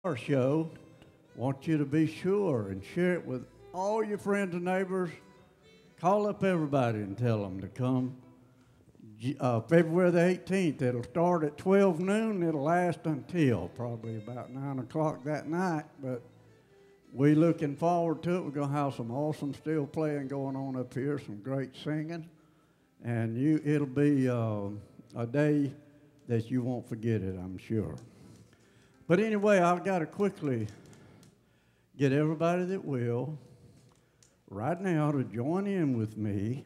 our show, want you to be sure and share it with all your friends and neighbors. Call up everybody and tell them to come. February the 18th, it'll start at 12 noon. It'll last until probably about 9 o'clock that night. But we're looking forward to it. We're going to have some awesome steel playing going on up here, some great singing. And it'll be a day that you won't forget it, I'm sure. But anyway, I've got to quickly get everybody that will right now to join in with me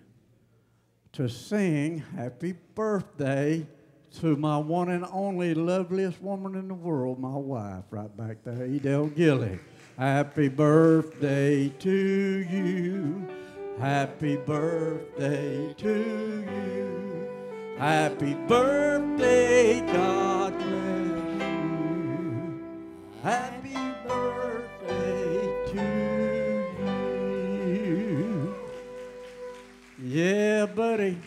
to sing happy birthday to my one and only loveliest woman in the world, my wife, right back there, Gilley. Happy birthday to you. Happy birthday to you. Happy birthday, God bless you. Happy birthday to you. Yeah, buddy.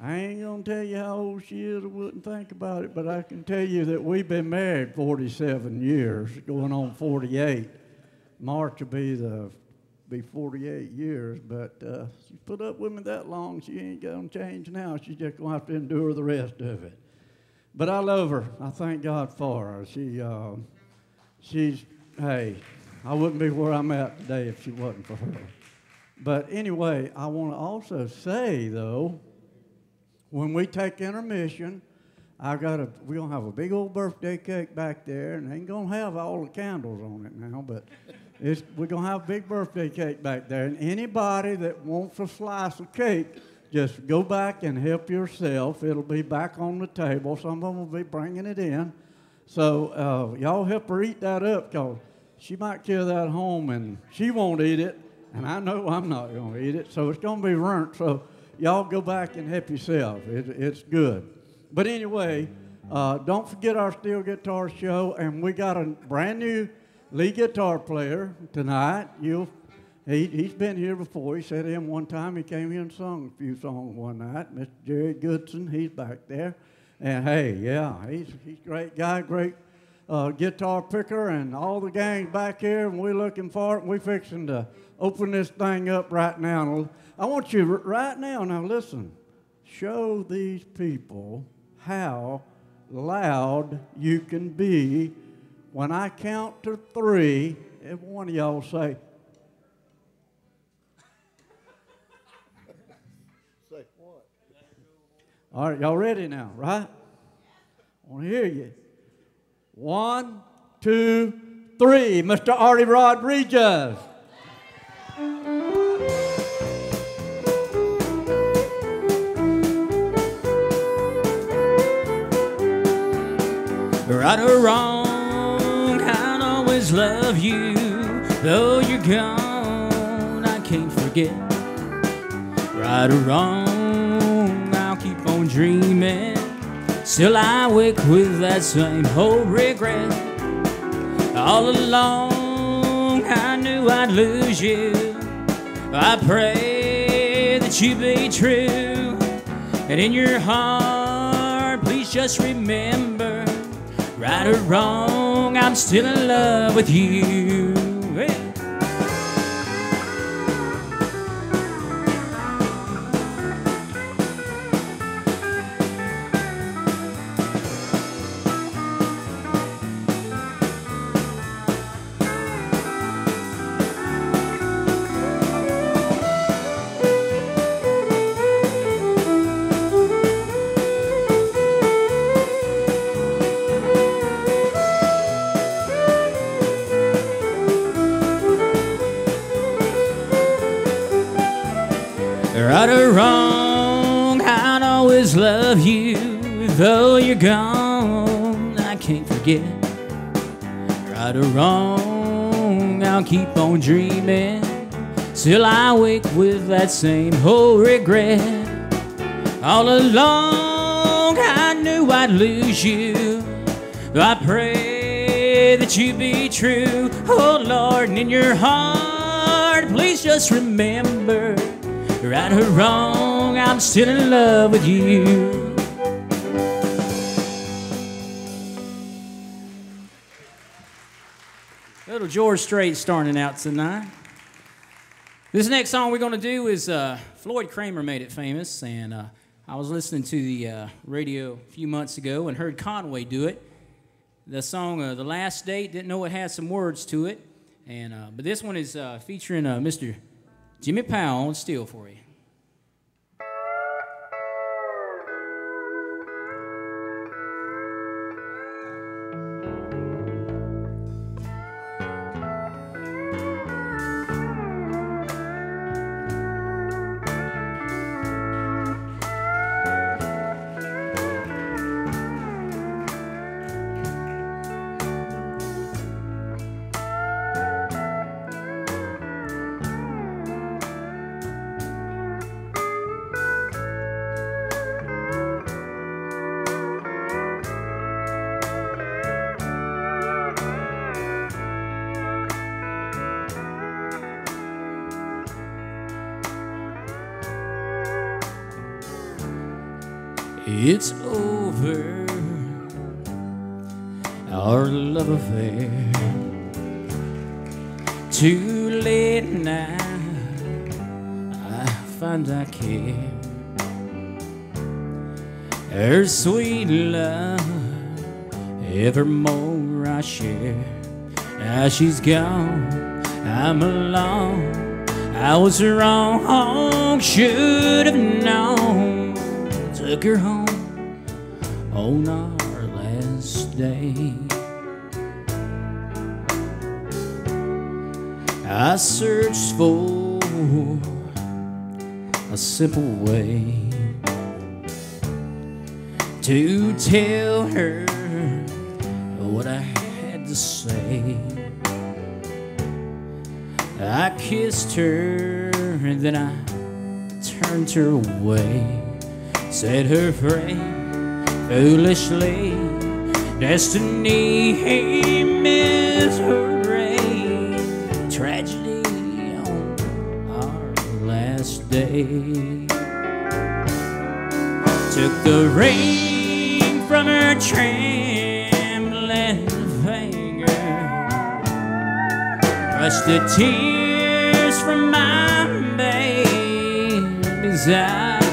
I ain't gonna tell you how old she is. I wouldn't think about it, but I can tell you that we've been married 47 years, going on 48. March will be 48 years, but she put up with me that long. She ain't gonna change now. She's just gonna have to endure the rest of it. But I love her. I thank God for her. Hey, I wouldn't be where I'm at today if she wasn't for her. But anyway, I want to also say, though, when we take intermission, we're going to have a big old birthday cake back there, and ain't going to have all the candles on it now, but we're going to have a big birthday cake back there. And anybody that wants a slice of cake, just go back and help yourself. It'll be back on the table. Some of them will be bringing it in. So y'all help her eat that up, because she might carry that home, and she won't eat it. And I know I'm not going to eat it, so it's going to be burnt. So y'all go back and help yourself. It's good. But anyway, don't forget our steel guitar show. And we got a brand new lead guitar player tonight. He's been here before. He sat in one time. He came here and sung a few songs one night. Mr. Jerry Goodson, he's back there. And hey, yeah, he's a great guy, great guitar picker, and all the gang's back here, and we're looking for it. We're fixing to open this thing up right now. I want you right now, listen, show these people how loud you can be. When I count to 3, every one of y'all say, say what? All right, y'all ready now, right? I want to hear you. 1, 2, 3. Mr. Artie Rodriguez. Right or wrong, I'll always love you. Though you're gone, I can't forget. Right or wrong, I'll keep on dreaming. Still I wake with that same old regret. All along I knew I'd lose you. I pray that you be true. And in your heart, please just remember, right or wrong, I'm still in love with you. Hey. Right or wrong, I'll always love you. Though you're gone, I can't forget. Right or wrong, I'll keep on dreaming. Still I wake with that same old regret. All along I knew I'd lose you. I pray that you be true. Oh Lord, and in your heart, please just remember, right or wrong, I'm still in love with you. Little George Strait starting out tonight. This next song we're going to do is Floyd Kramer made it famous, and I was listening to the radio a few months ago and heard Conway do it. The song The Last Date, didn't know it had some words to it, and but this one is featuring Mr. Jimmy Powell on steel for you. It's over, our love affair. Too late now, I find I care. Her sweet love, evermore I share. Now she's gone, I'm alone. I was wrong, should have known. Took her home on our last day. I searched for a simple way to tell her what I had to say. I kissed her and then I turned her away. Said her friend foolishly, destiny misery, tragedy on our last day. Took the ring from her trembling finger, brushed the tears from my baby's eyes.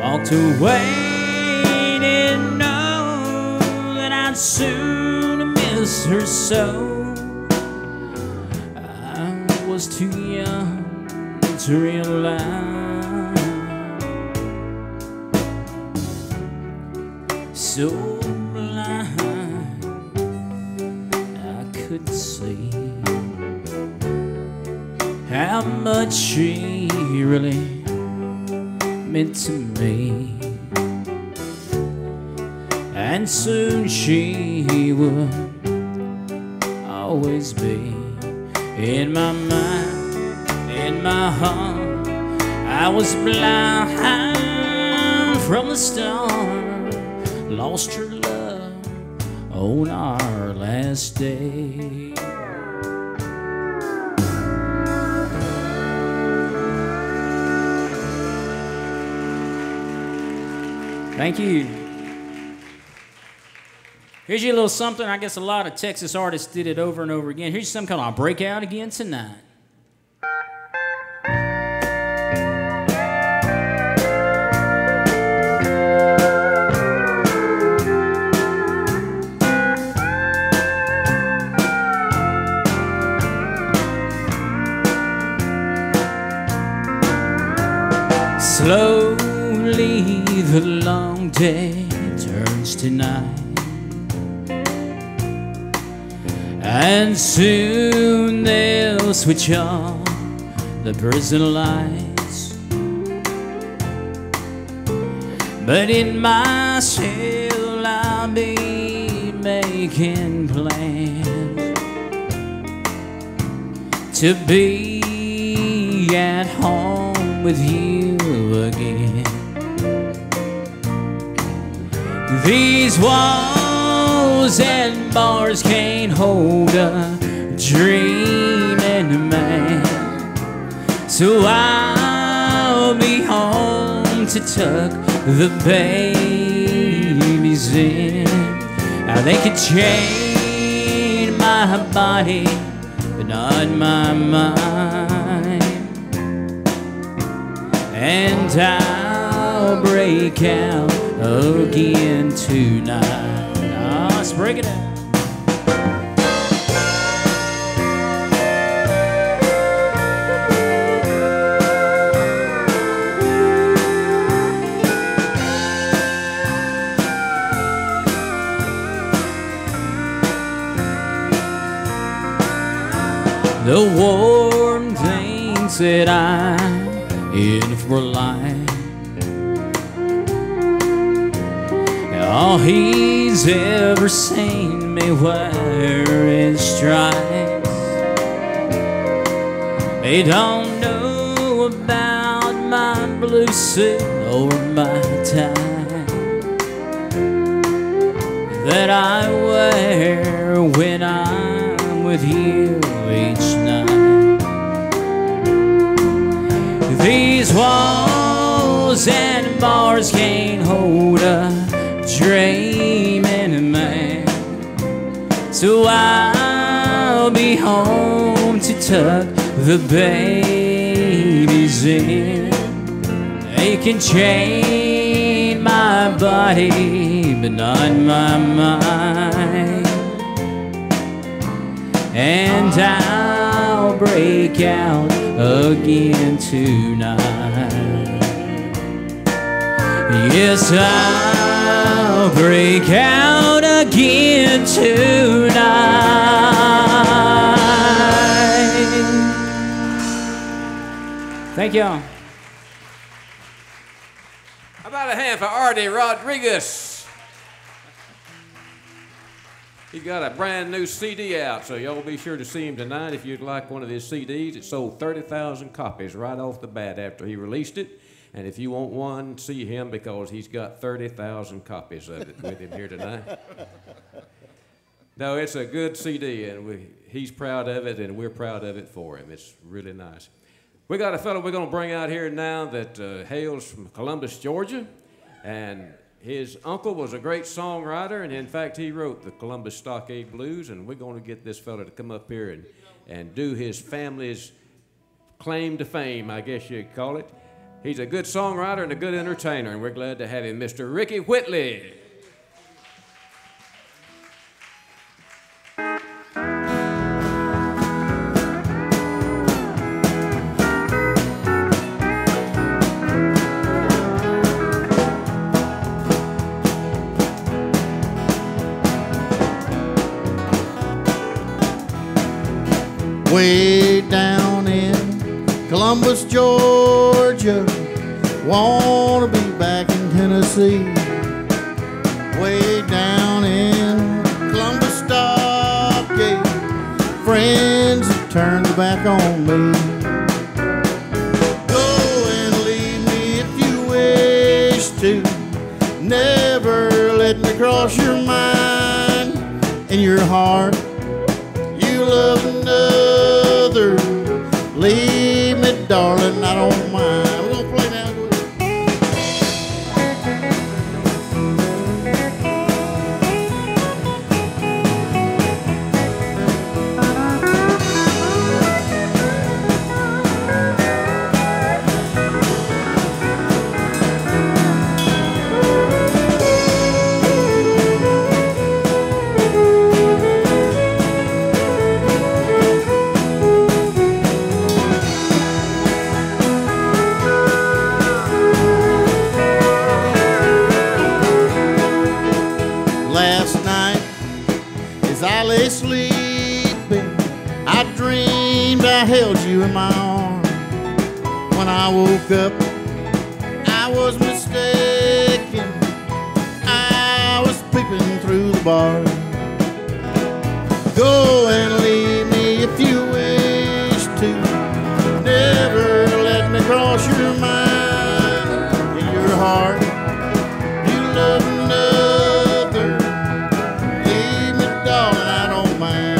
Walked away, didn't know that I'd soon miss her so. I was too young to realize, so blind I couldn't see how much she really meant to me. And soon she would always be in my mind, in my heart. I was blind from the start, lost her love on our last day. Thank you. Here's you a little something. I guess a lot of Texas artists did it over and over again. Here's some kind of breakout again tonight. Slowly the long day turns to night, and soon they'll switch off the prison lights. But in my cell I'll be making plans to be at home with you again. These walls and bars can't hold a dreaming man, so I'll be home to tuck the babies in. Now they could chain my body, but not my mind. And I'll break out again tonight. Oh, let's break it out. The warm things that I'm in for life, all he's ever seen me wear is stripes. They don't know about my blue suit or my tie that I wear when I'm with you each night. These walls and bars can't hold a dreaming man, so I'll be home to tuck the babies in. They can chain my body, but not my mind. And I'll break out again tonight. Yes, I'll break out again tonight. Thank y'all. How about a hand for Artie Rodriguez? He's got a brand new CD out, so y'all be sure to see him tonight if you'd like one of his CDs. It sold 30,000 copies right off the bat after he released it. And if you want one, see him because he's got 30,000 copies of it with him here tonight. No, it's a good CD, and he's proud of it, and we're proud of it for him. It's really nice. We got a fellow we're going to bring out here now that hails from Columbus, Georgia, and his uncle was a great songwriter, and in fact, he wrote the Columbus Stockade Blues, and we're going to get this fella to come up here and do his family's claim to fame, I guess you'd call it. He's a good songwriter and a good entertainer, and we're glad to have him, Mr. Ricky Whitley. Way down in Columbus, Georgia, wanna be back in Tennessee. Way down in Columbus, Stockade, friends have turned their back on me. Go and leave me if you wish to. Never let me cross your mind. In your heart, you love another. Leave me, darling, I don't mind. We're gonna play now. Last night, as I lay sleeping, I dreamed I held you in my arms. When I woke up, I was mistaken. I was peeping through the bars. Go and leave me if you wish to. Never let me cross your mind. In your heart, you love another. Leave me, darling, I don't mind.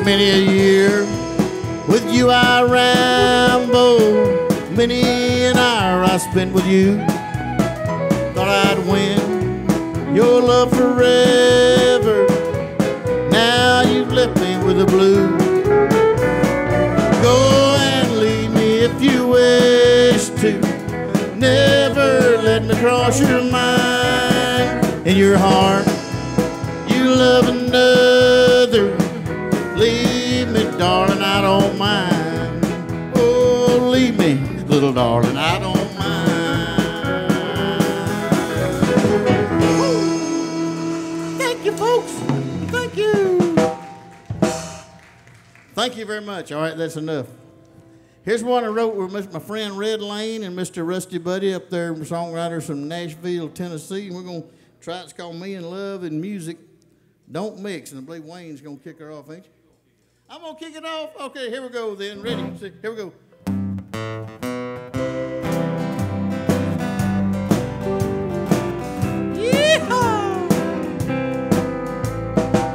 Many a year with you I ramble. Many an hour I spent with you. Thought I'd win your love forever. Now you've left me with the blues. Go and leave me if you wish to. Never let me cross your mind. In your heart, you love another. Leave me, darling, I don't mind. Oh, leave me, little darling, I don't mind. Thank you, folks. Thank you. Thank you very much. All right, that's enough. Here's one I wrote with my friend Red Lane and Mr. Rusty Buddy up there, songwriters from Nashville, Tennessee. And we're going to try it. It's called Me and Love and Music Don't Mix. And I believe Wayne's going to kick her off, ain't you? I'm going to kick it off. Okay, here we go then. Ready? Here we go. Yeehaw!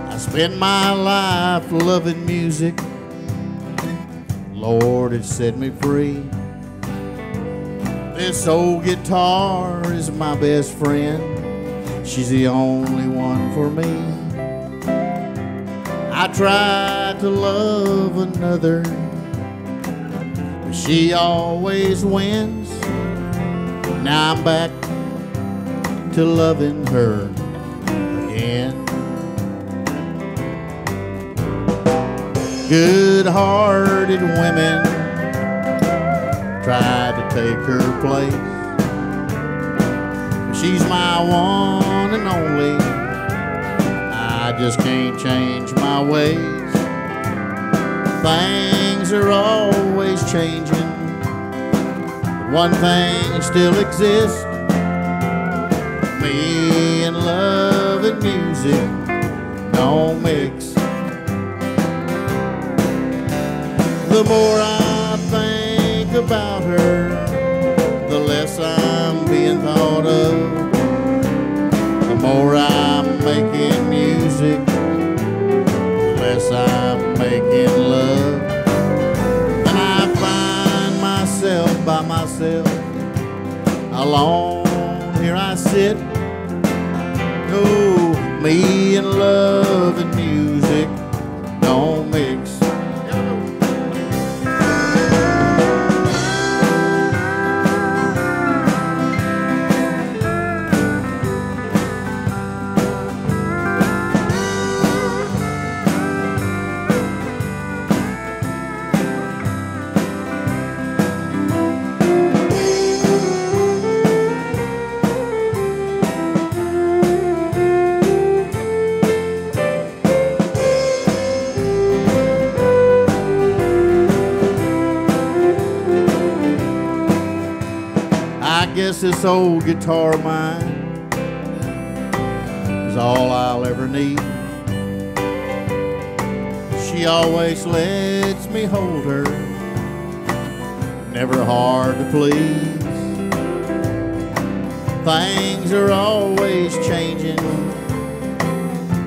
I spend my life loving music. Lord, it set me free. This old guitar is my best friend. She's the only one for me. I tried to love another, but she always wins. Now I'm back to loving her again. Good-hearted women tried to take her place, but she's my one and only. I just can't change my ways. Things are always changing, but one thing still exists. Me and love and music don't mix. The more I think about her, the less I'm being thought of. The more I'm making music, the less I'm making love. Then I find myself by myself, alone, here I sit. Oh, me and love and music don't mix. I guess this old guitar of mine is all I'll ever need. She always lets me hold her, never hard to please. Things are always changing,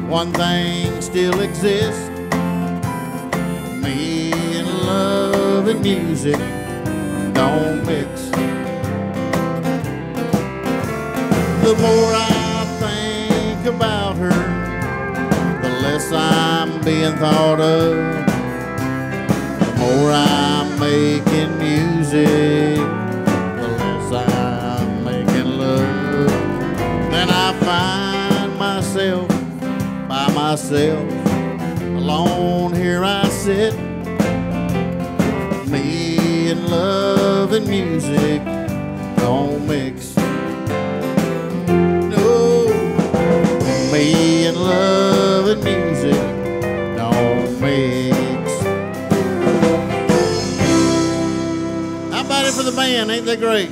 one thing still exists. Me and love and music don't mix. The more I think about her, the less I'm being thought of. The more I'm making music, the less I'm making love. Then I find myself by myself, alone here I sit. Me and love and music don't mix. Me and love and music don't mix. How about it for the band? Ain't they great?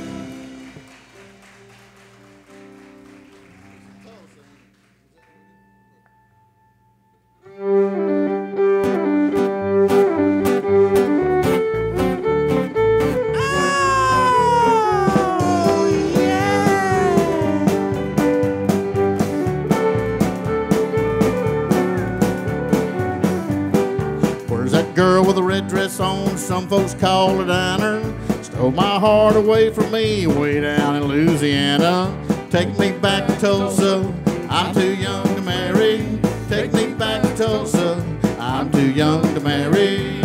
some folks call a diner. Stole my heart away from me way down in Louisiana. Take me back to Tulsa, I'm too young to marry. Take me back to Tulsa, I'm too young to marry.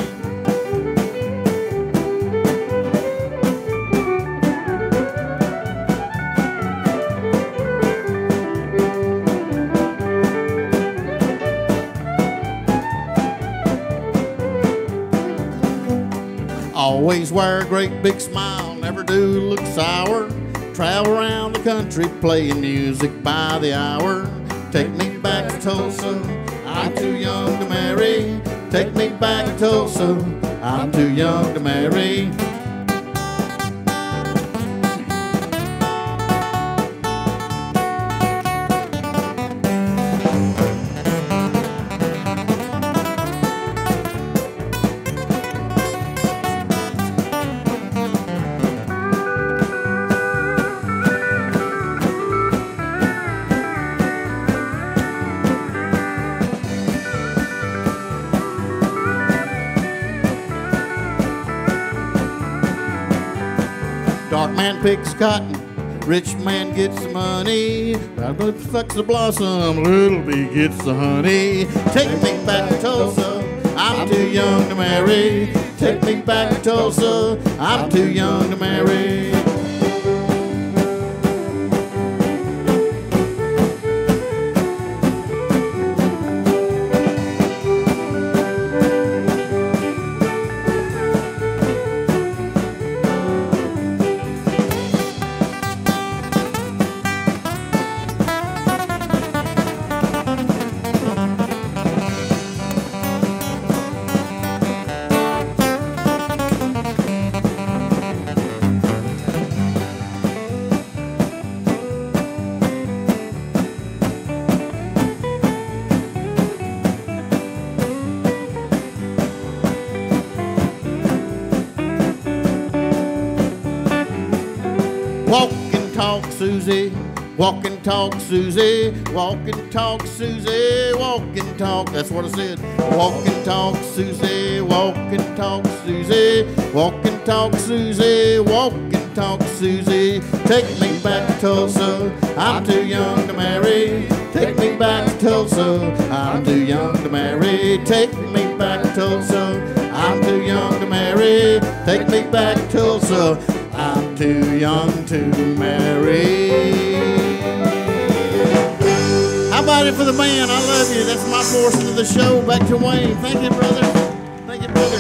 Always wear a great big smile, never do look sour. Travel around the country playing music by the hour. Take me back to Tulsa, I'm too young to marry. Take me back to Tulsa, I'm too young to marry. Dark man picks cotton, rich man gets the money. Brown bird sucks the blossom, little bee gets the honey. Take me back to Tulsa, I'm too young to marry. Take me back to Tulsa, I'm too young to marry. Walk and talk, Susie. Walk and talk, Susie. Walk and talk, Susie. Walk and talk. That's what I said. Walk and talk, Susie. Walk and talk, Susie. Walk and talk, Susie. Walk and talk, Susie. Take me back to Tulsa. I'm too young to marry. Take me back to Tulsa. I'm too young to marry. Take me back to Tulsa. I'm too young to marry. Take me back to Tulsa. I'm too young to marry. How about it for the band? I love you. That's my portion of the show. Back to Wayne. Thank you, brother. Thank you, brother.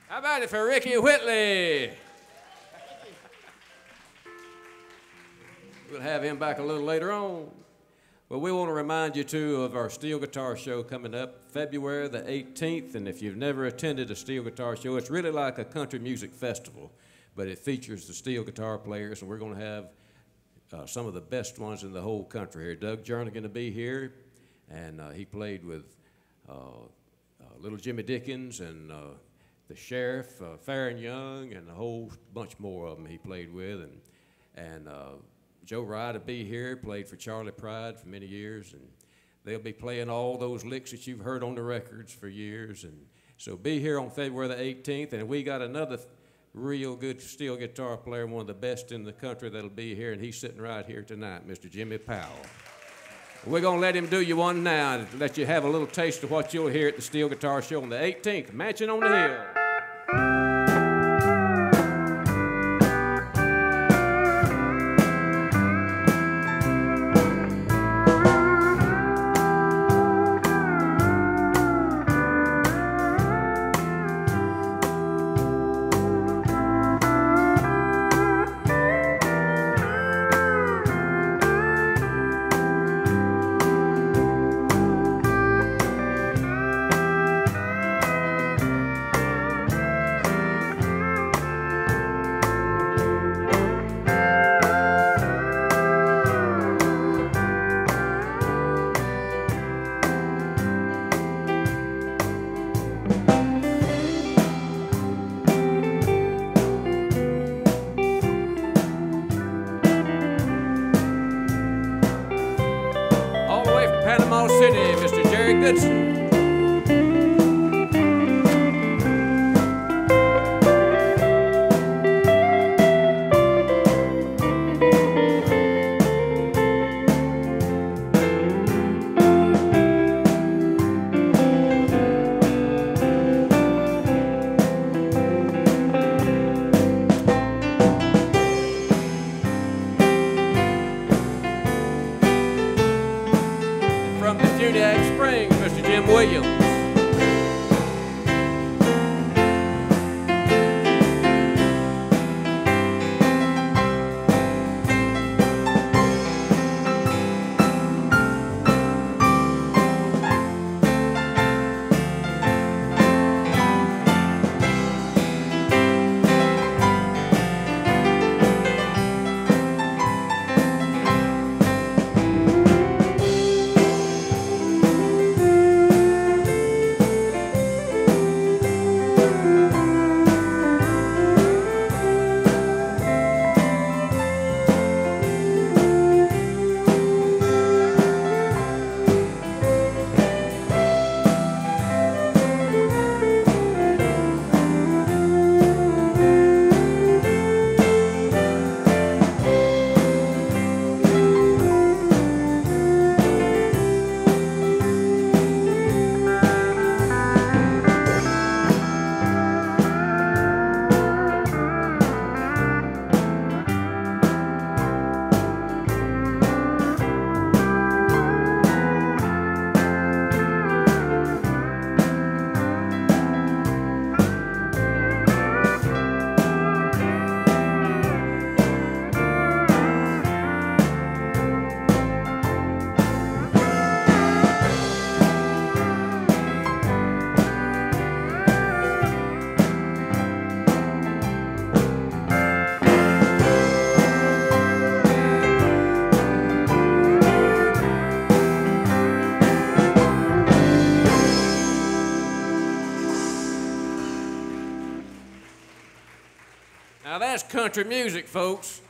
How about it for Ricky Whitley? We'll have him back a little later on. Well, we want to remind you, too, of our steel guitar show coming up February the 18th. And if you've never attended a steel guitar show, it's really like a country music festival, but it features the steel guitar players, and we're going to have some of the best ones in the whole country here. Doug Jernigan to be here, and he played with Little Jimmy Dickens and the Sheriff, Farron Young, and a whole bunch more of them he played with. And Joe Rye to be here, played for Charlie Pride for many years, and they'll be playing all those licks that you've heard on the records for years. And so be here on February the 18th, and we got another real good steel guitar player, one of the best in the country that'll be here, and he's sitting right here tonight, Mr. Jimmy Powell. We're going to let him do you one now to let you have a little taste of what you'll hear at the Steel Guitar Show on the 18th, Mansion on the Hill. City, Mr. Jerry Goodson. Uniac Springs, Mr. Jim Williams. Now that's country music, folks.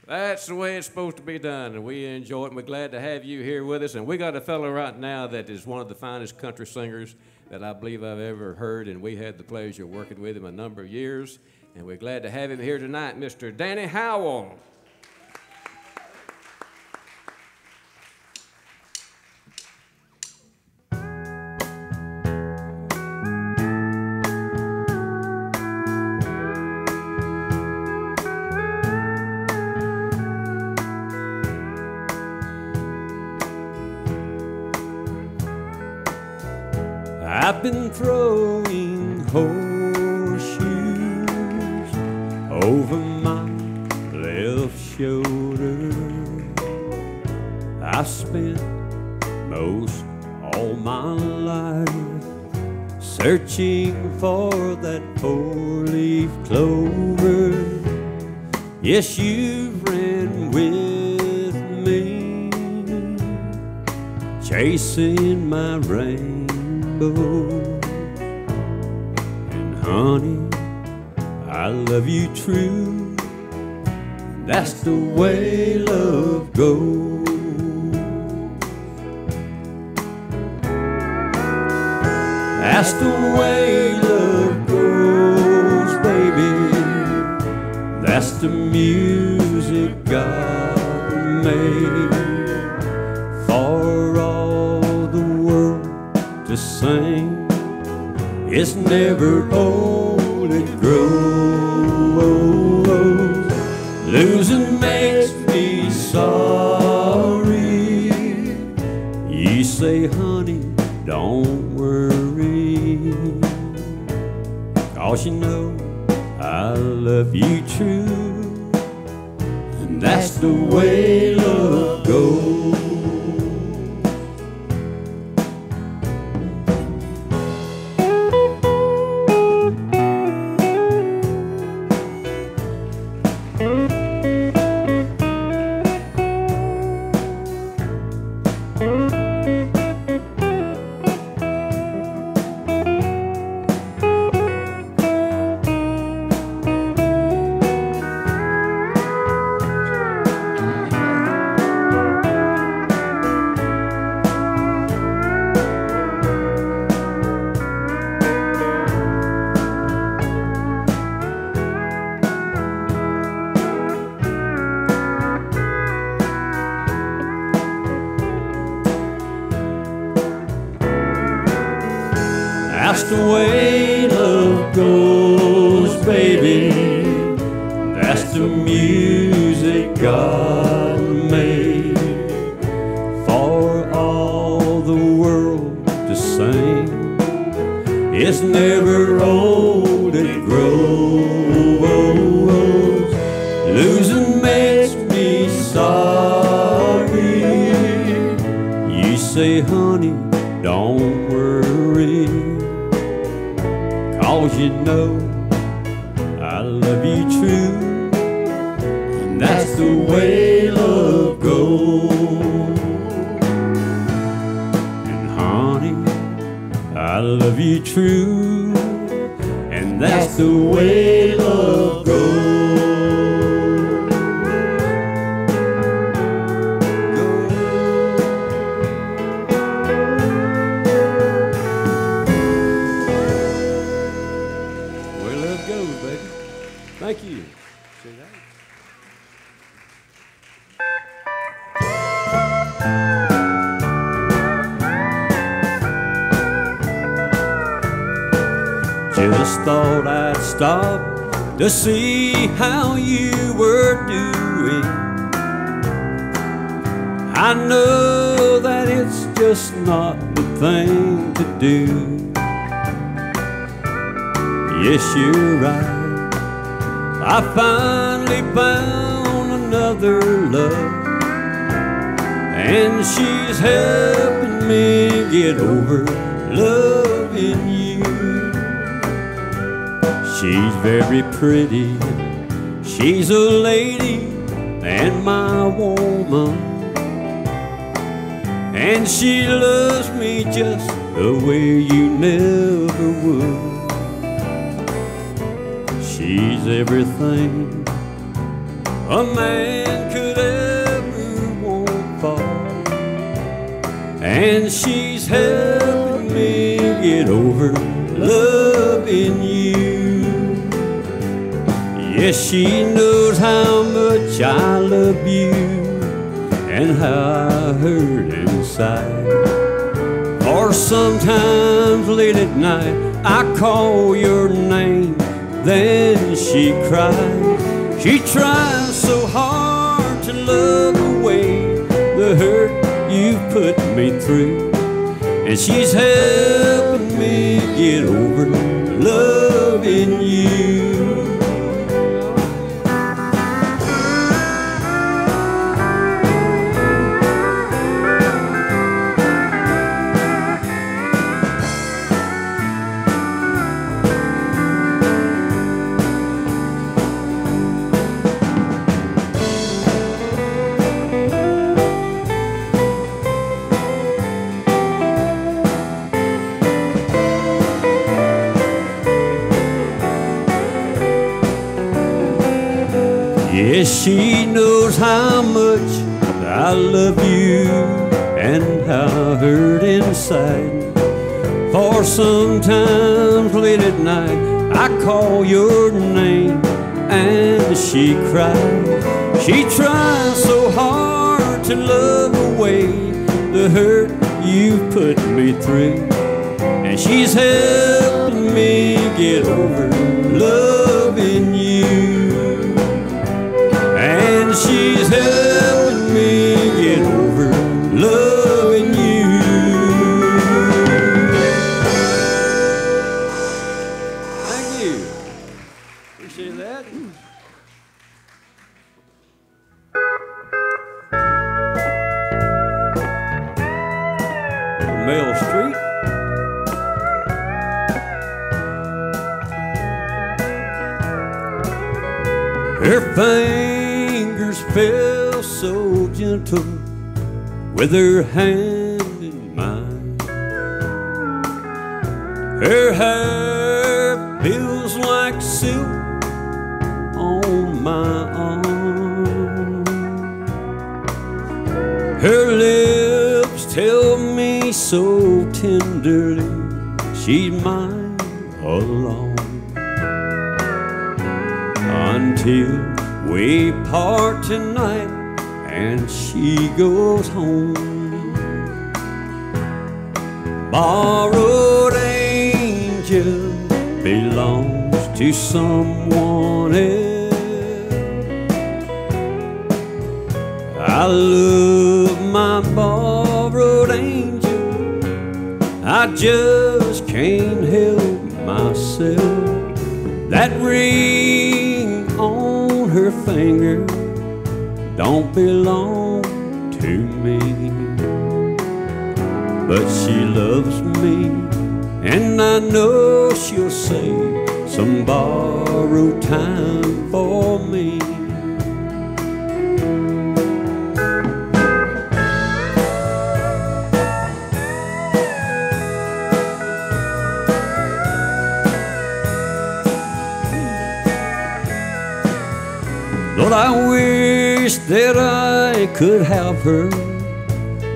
That's the way it's supposed to be done, and we enjoy it, and we're glad to have you here with us. And we got a fellow right now that is one of the finest country singers that I believe I've ever heard, and we had the pleasure of working with him a number of years, and we're glad to have him here tonight, Mr. Danny Howell. I've been throwing horseshoes over my left shoulder. I spent most all my life searching for that four-leaf clover. Yes, you ran with me, chasing my rainbow. And honey, I love you true. That's the way love goes. That's the way love goes, baby. That's the music God made for all the world to sing. It's never old, it grows. Losing makes me sorry. You say, honey, don't worry, 'cause you know I love you true. And that's the way love goes. That's the way love goes, baby. That's the music God made for say, honey, don't worry, 'cause you know I love you true, and that's the way love goes. And honey, I love you true, and that's the way love goes. Where love goes, baby. Thank you. See that? Just thought I'd stop to see how you were doing. I know that it's just not the thing to do. Yes, you're right, I finally found another love, and she's helping me get over loving you. She's very pretty, she's a lady and my woman, and she loves me just the way you never would. She's everything a man could ever want for, and she's helping me get over loving you. Yes, she knows how much I love you and how I hurt inside. Or sometimes late at night I call your name, then she cries. She tries so hard to love away the hurt you've put me through, and she's helping me get over loving you. Yes, she knows how much I love you and how I hurt inside. For sometimes late at night I call your name and she cries. She tries so hard to love away the hurt you put me through, and she's helping me get over loving you. And she's helping me get over loving you. Thank you. Appreciate that. Mel Street. Her fingers felt so gentle with her hand in mine. Her hair feels like silk on my arm. Her lips tell me so tenderly she's mine alone, until we part tonight and she goes home. Borrowed angel belongs to someone else. I love my borrowed angel, I just can't help myself. That ring on her finger don't belong to me. but she loves me, and I know she'll save some borrowed time for me. Lord, I wish that I could have her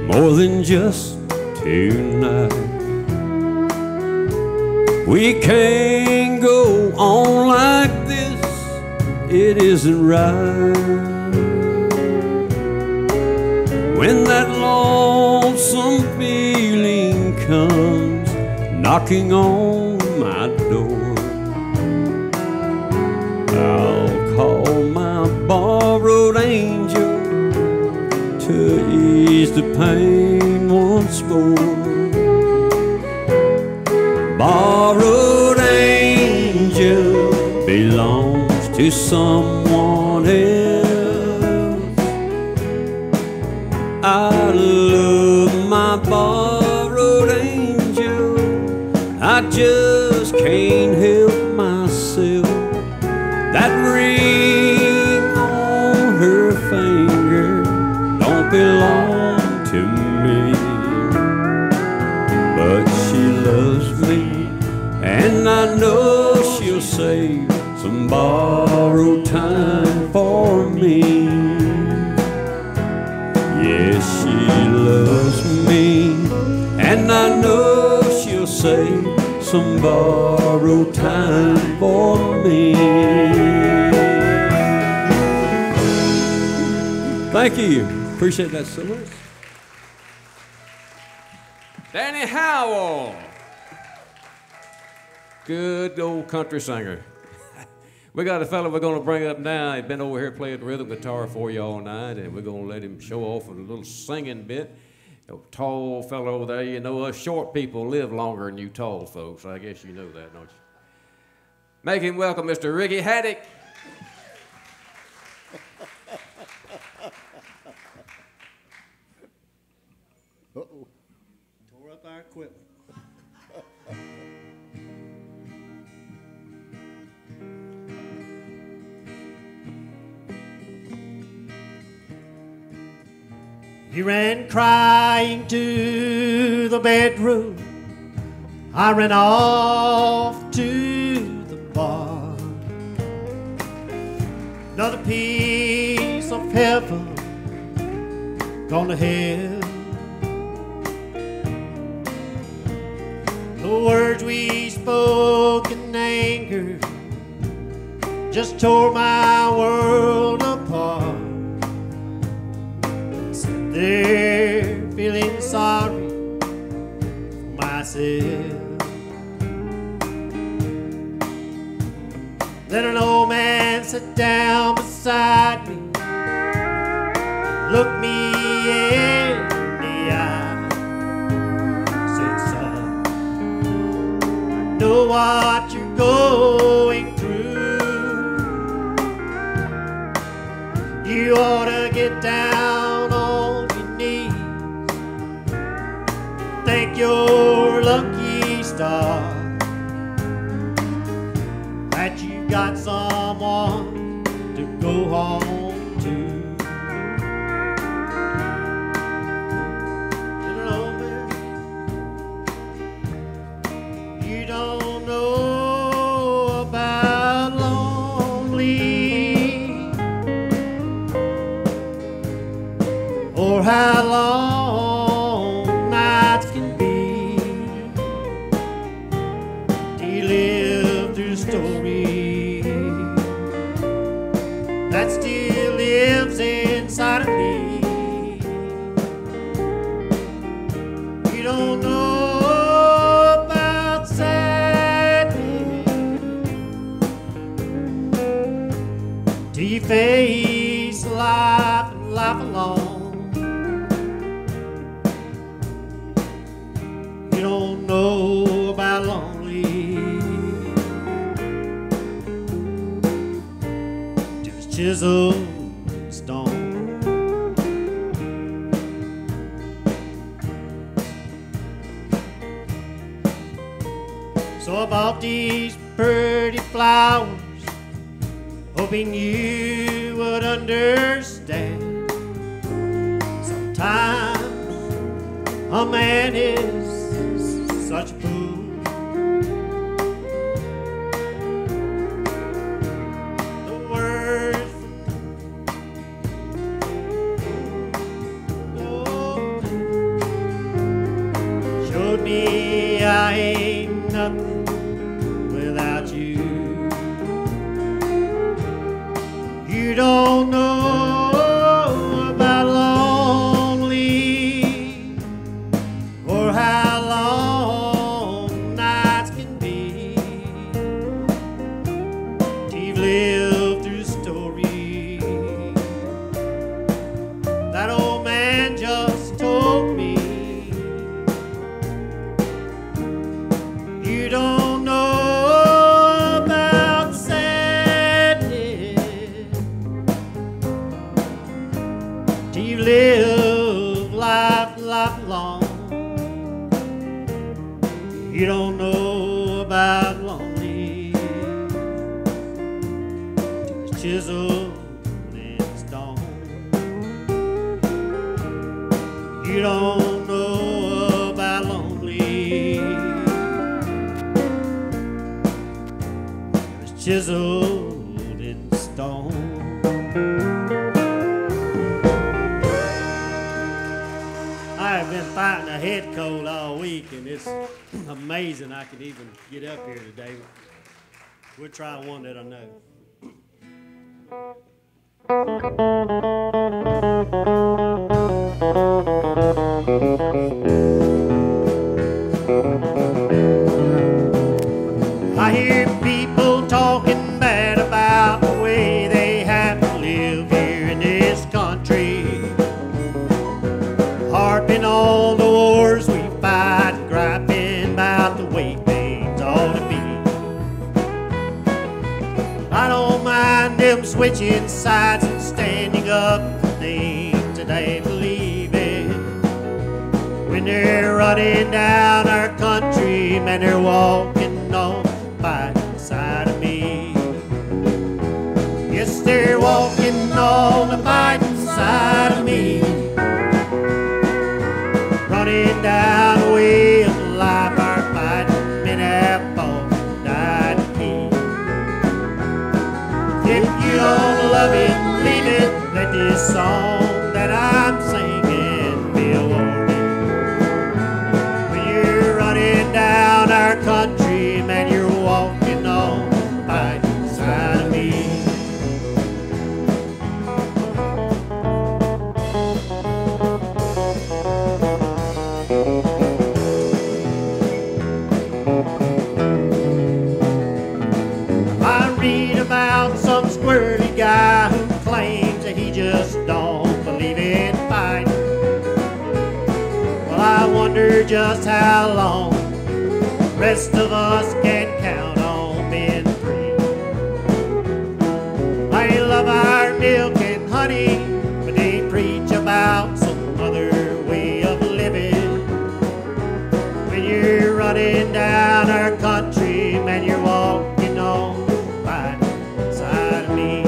more than just tonight. We can't go on like this, it isn't right. When that lonesome feeling comes knocking on my door, I'll call my borrowed angel to ease the pain once more. Borrowed angel belongs to someone else. I love my borrowed angel, I just can't help myself. That ring on her finger don't belong to me, but she loves me, and I know she'll save some borrowed time for me. Yes, she loves me, and I know she'll save some borrowed time for me. Thank you. Appreciate that so much. Danny Howell. Good old country singer. We got a fella we're going to bring up now. He's been over here playing rhythm guitar for you all night, and we're going to let him show off a little singing bit. A tall fellow over there, you know, us short people live longer than you tall folks. I guess you know that, don't you? Make him welcome Mr. Ricky Haddock. Uh-oh. Tore up our equipment. He ran crying to the bedroom. I ran off to the bar. Another piece of heaven gone to hell. The words we spoke in anger just tore my world apart. They're feeling sorry for myself. Then an old man sat down beside me, looked me in the eye, said, son, I know what you're going through. You ought to get down on your knees, thank your lucky star that you got someone to go home to. Little man, you don't know about lonely, or how long nights can be. He lived through the story that still lives inside of me. You don't know about sadness till you face life and life alone. You don't know about lonely till it's chiseled in stone. I bought these pretty flowers, hoping you would understand. Sometimes a man is such a fool. The words showed me I ain't nothing without you. You don't know about lonely or how long nights can be till you've lived through the story that old man just told me. You don't know about sadness till you live life long. You don't know about lonely till it's chiseled in stone. You don't know about lonely till it's chiseled in stone. I have been fighting a head cold all week, and it's amazing I could even get up here today. We'll try one that I know. I hear people talking bad about the way they have to live here in this country, harping on the wars we fight, griping about the way things ought to be. I don't mind them switching sides and standing up for things that they believe in. When they're running down our country, man, they're walking on the fighting side of me. Yes, they're walking on the fighting side of me, running down the way of life. Our fighting men have fought and died to keep. If you don't love it, leave it. Let this song that I'm singing be a warning. When you're running down our country, man, you're walking on the fighting side of me. I read about some squirrely guy who claims that he just don't believe in fighting. Well, I wonder just how long the rest of us can count on being free. They love our milk and honey, but they preach about some other way of living. When you're running down our country, man, you're walking on the fighting side of me.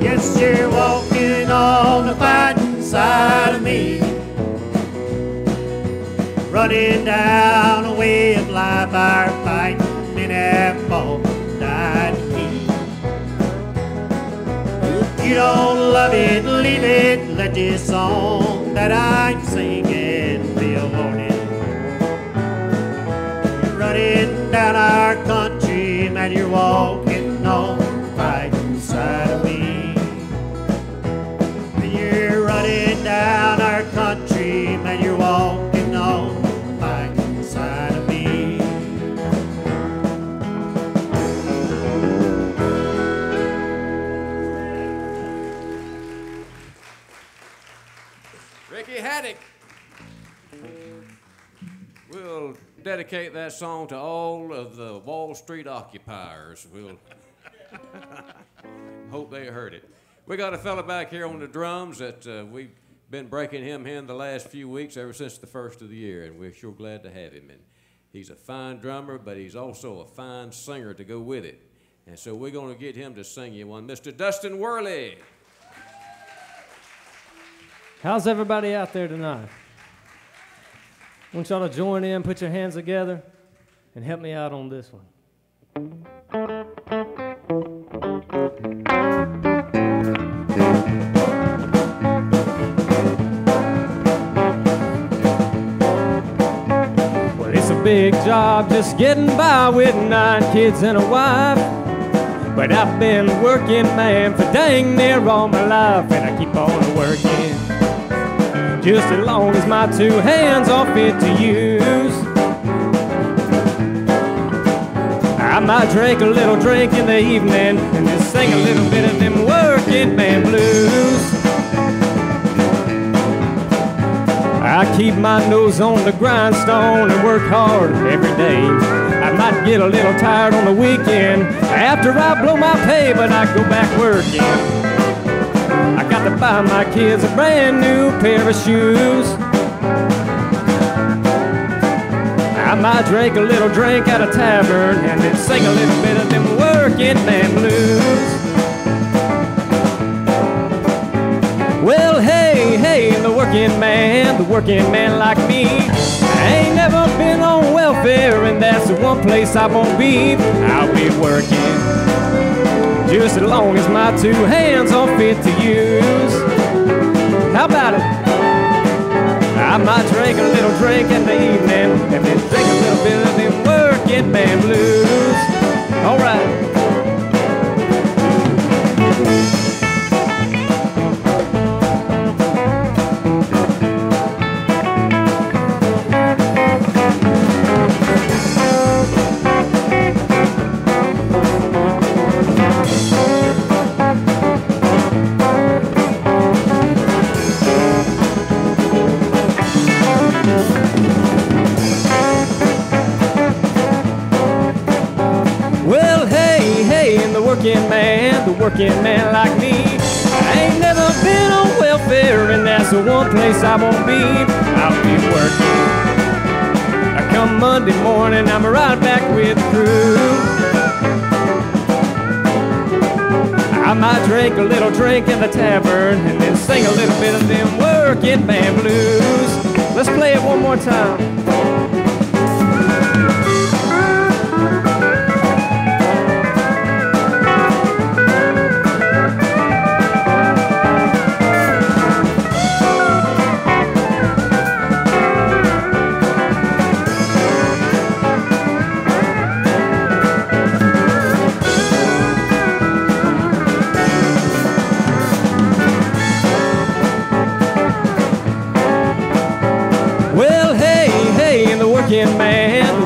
Yes, you're walking on the fighting side of me, running down a way of life. Our fighting men have fought and died to keep. If you don't love it, leave it. Let this song that I'm singing be a warning. You're running down our country, man, you're walking on the fighting side of me. When you're running down our country, man, you're walking on the fighting side of me. Ricky Haddock. We'll dedicate that song to all of the Wall Street occupiers. We'll hope they heard it. We got a fella back here on the drums that we've been breaking him in the last few weeks, ever since the first of the year, and we're sure glad to have him. And He's a fine drummer, but he's also a fine singer to go with it. And so we're going to get him to sing you one, Mr. Dustin Worley. How's everybody out there tonight? I want y'all to join in, put your hands together, and help me out on this one. Well, it's a big job just getting by with 9 kids and a wife. But I've been working, man, for dang near all my life, and I keep on working just as long as my 2 hands are fit to use. I might drink a little drink in the evening and just sing a little bit of them working man blues. I keep my nose on the grindstone and work hard every day. I might get a little tired on the weekend after I blow my pay, but I go back working. I got to buy my kids a brand new pair of shoes. I might drink a little drink at a tavern and then sing a little bit of them working man blues. Well, hey, hey, the working man like me, I ain't never been on welfare, and that's the one place I won't be. I'll be working just as long as my 2 hands are fit to use. How about it? I might drink a little drink in the evening and then drink a little bit of them working man blues. All right. The working man like me, I ain't never been on welfare, and that's the one place I won't be. I'll be working. I come Monday morning, I'm right back with the crew. I might drink a little drink in the tavern and then sing a little bit of them working man blues. Let's play it one more time.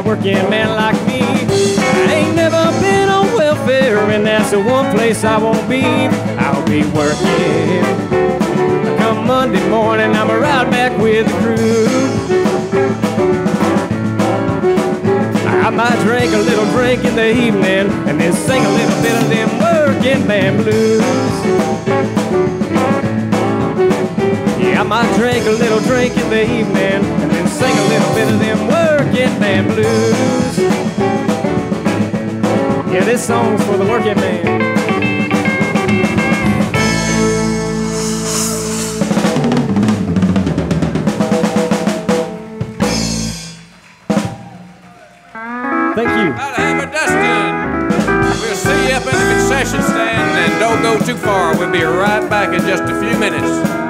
Working man like me, I ain't never been on welfare, and that's the one place I won't be. I'll be working. I come Monday morning, I'm right back with the crew. I might drink a little drink in the evening and then sing a little bit of them working man blues. Yeah, I might drink a little drink in the evening and then sing a little bit of them working man blues. Yeah, this song's for the working man. Thank you. Hammer Dustin. We'll see you up in the concession stand, and don't go too far. We'll be right back in just a few minutes.